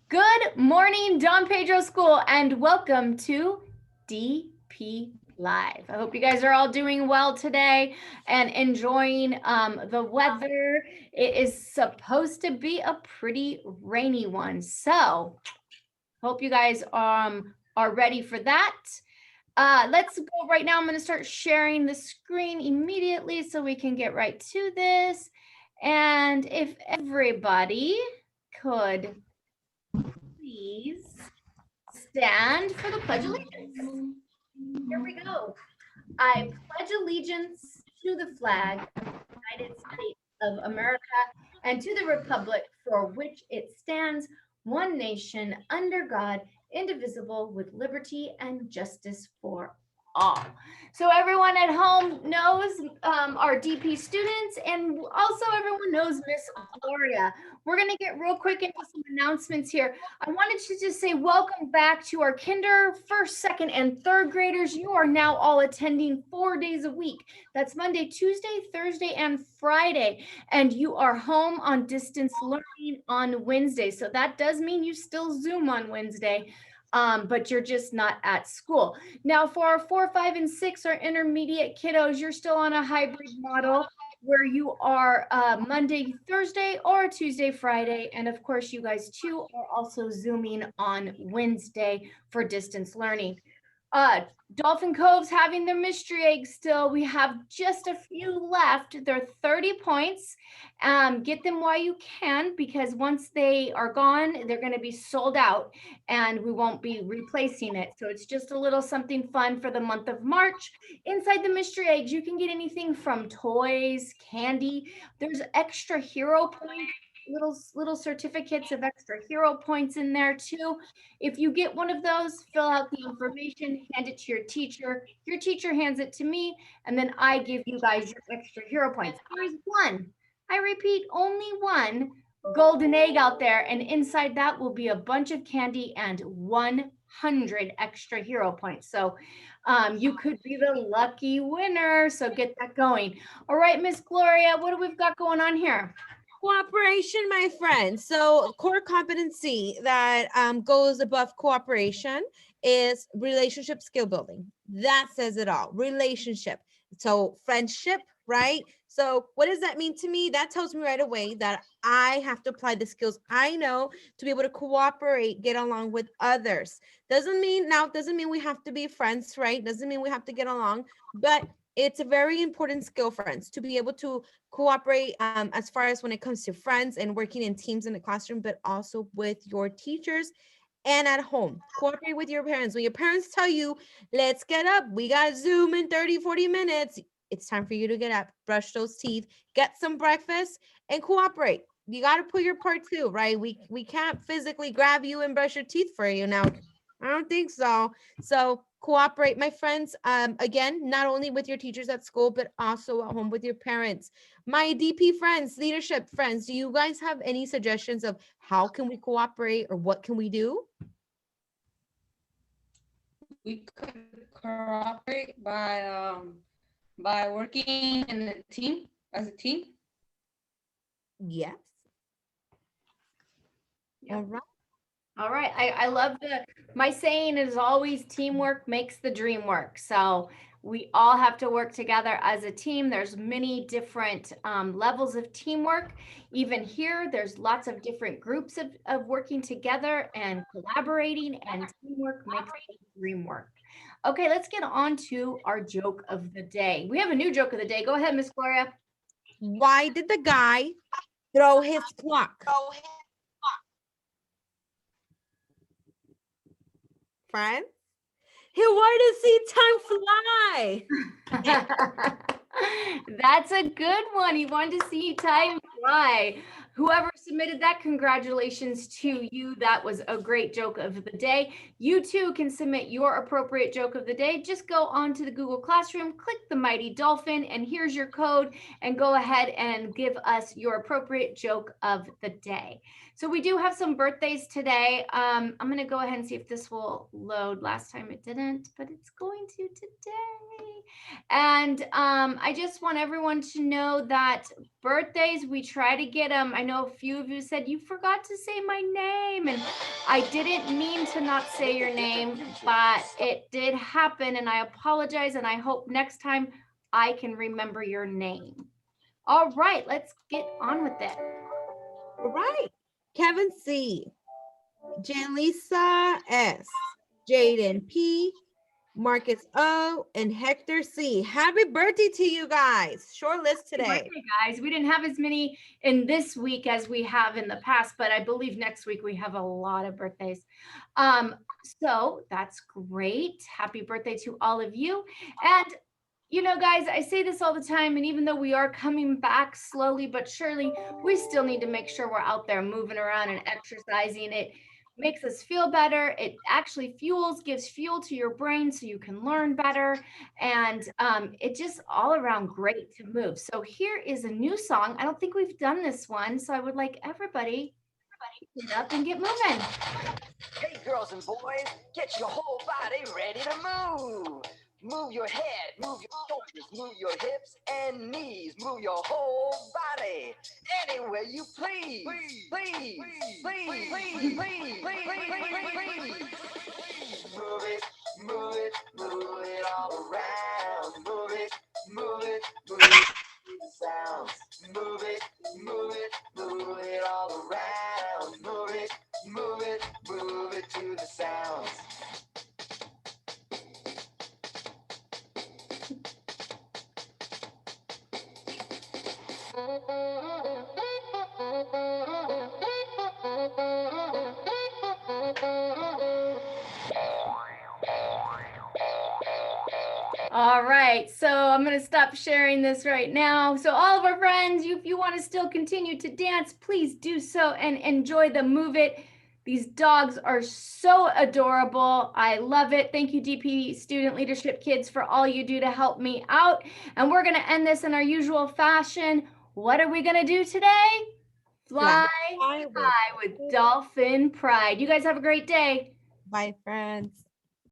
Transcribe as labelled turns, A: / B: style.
A: Good morning, Don Pedro School, and welcome to DP Live. I hope you guys are all doing well today and enjoying the weather. It is supposed to be a pretty rainy one, so hope you guys are ready for that. Let's go right now. I'm going to start sharing the screen immediately so we can get right to this. And if everybody could please stand for the Pledge of Allegiance. Here we go. I pledge allegiance to the flag of the United States of America and to the republic for which it stands, one nation, under God, indivisible, with liberty and justice for all. So everyone at home knows our DP students, and also everyone knows Miss Gloria. We're going to get real quick into some announcements here. I wanted to just say welcome back to our kinder, first, second, and third graders. You are now all attending 4 days a week. That's Monday, Tuesday, Thursday, and Friday. And you are home on distance learning on Wednesday. So that does mean you still Zoom on Wednesday. But you're just not at school. Now for our 4, 5, and 6, our intermediate kiddos, you're still on a hybrid model where you are Monday, Thursday, or Tuesday, Friday. And of course, you guys too are also Zooming on Wednesday for distance learning. Dolphin Cove's having their mystery eggs still. We have just a few left. They're 30 points. Get them while you can, because once they are gone, they're going to be sold out and we won't be replacing it. So it's just a little something fun for the month of March. Inside the mystery eggs, you can get anything from toys, candy. There's extra hero points, little certificates of extra hero points in there too. If you get one of those, fill out the information, hand it to your teacher hands it to me, and then I give you guys your extra hero points. There's one, I repeat, only one golden egg out there, and inside that will be a bunch of candy and 100 extra hero points. So you could be the lucky winner, so get that going. All right, Miss Gloria, what do we've got going on here?
B: Cooperation, my friend. So core competency that goes above cooperation is relationship skill building. That says it all. Relationship. So friendship, right? So what does that mean to me? That tells me right away that I have to apply the skills I know to be able to cooperate, get along with others. Doesn't mean we have to be friends, right? Doesn't mean we have to get along, but it's a very important skill, friends, to be able to cooperate as far as when it comes to friends and working in teams in the classroom, but also with your teachers and at home. Cooperate with your parents. When your parents tell you, let's get up, we got Zoom in 30, 40 minutes, it's time for you to get up, brush those teeth, get some breakfast, and cooperate. You got to put your part too, right? We can't physically grab you and brush your teeth for you now. I don't think so. So cooperate, my friends. Again, not only with your teachers at school, but also at home with your parents. My DP friends, leadership friends, do you guys have any suggestions of how can we cooperate or what can we do?
C: We could cooperate by working in a team, as a team.
B: Yes.
A: Yep.
B: All right.
A: All right. I love my saying is always teamwork makes the dream work. So we all have to work together as a team. There's many different levels of teamwork. Even here, there's lots of different groups of working together and collaborating, and teamwork makes the dream work. Okay, let's get on to our joke of the day. We have a new joke of the day. Go ahead, Miss Gloria.
B: Why did the guy throw his clock? Friend? He wanted to see time fly.
A: That's a good one. He wanted to see time fly. Whoever submitted that, congratulations to you. That was a great joke of the day. You too can submit your appropriate joke of the day. Just go onto the Google Classroom, click the mighty dolphin, and here's your code, and go ahead and give us your appropriate joke of the day. So we do have some birthdays today. I'm going to go ahead and see if this will load. Last time it didn't, but it's going to today. And I just want everyone to know that birthdays, we try to get them. I know a few of you said you forgot to say my name, and I didn't mean to not say your name, but it did happen, and I apologize, and I hope next time I can remember your name. All right, let's get on with it.
B: All right. Kevin C, Janlisa S, Jaden P, Marcus O, and Hector C. Happy birthday to you guys. Short list
A: Happy
B: today.
A: birthday, guys. We didn't have as many in this week as we have in the past, but I believe next week we have a lot of birthdays. So that's great. Happy birthday to all of you. And you know, guys, I say this all the time, and even though we are coming back slowly but surely, we still need to make sure we're out there moving around and exercising. It makes us feel better. It actually gives fuel to your brain so you can learn better. And it just all around great to move. So here is a new song. I don't think we've done this one. So I would like everybody to get up and get moving.
D: Hey, girls and boys, get your whole body ready to move. Move your head, move your shoulders, move your hips and knees, move your whole body anywhere you please. Please. Move it, move it, move it all around. Move it, move it, move it to the sounds. Move it, move it, move it all around. Move it, move it, move it to the sounds.
A: All right, so I'm going to stop sharing this right now. So all of our friends, if you want to still continue to dance, please do so and enjoy the Move It. These dogs are so adorable. I love it. Thank you, DP Student Leadership Kids, for all you do to help me out. And we're going to end this in our usual fashion. What are we going to do today? Fly high with dolphin pride. You guys have a great day.
B: Bye, friends.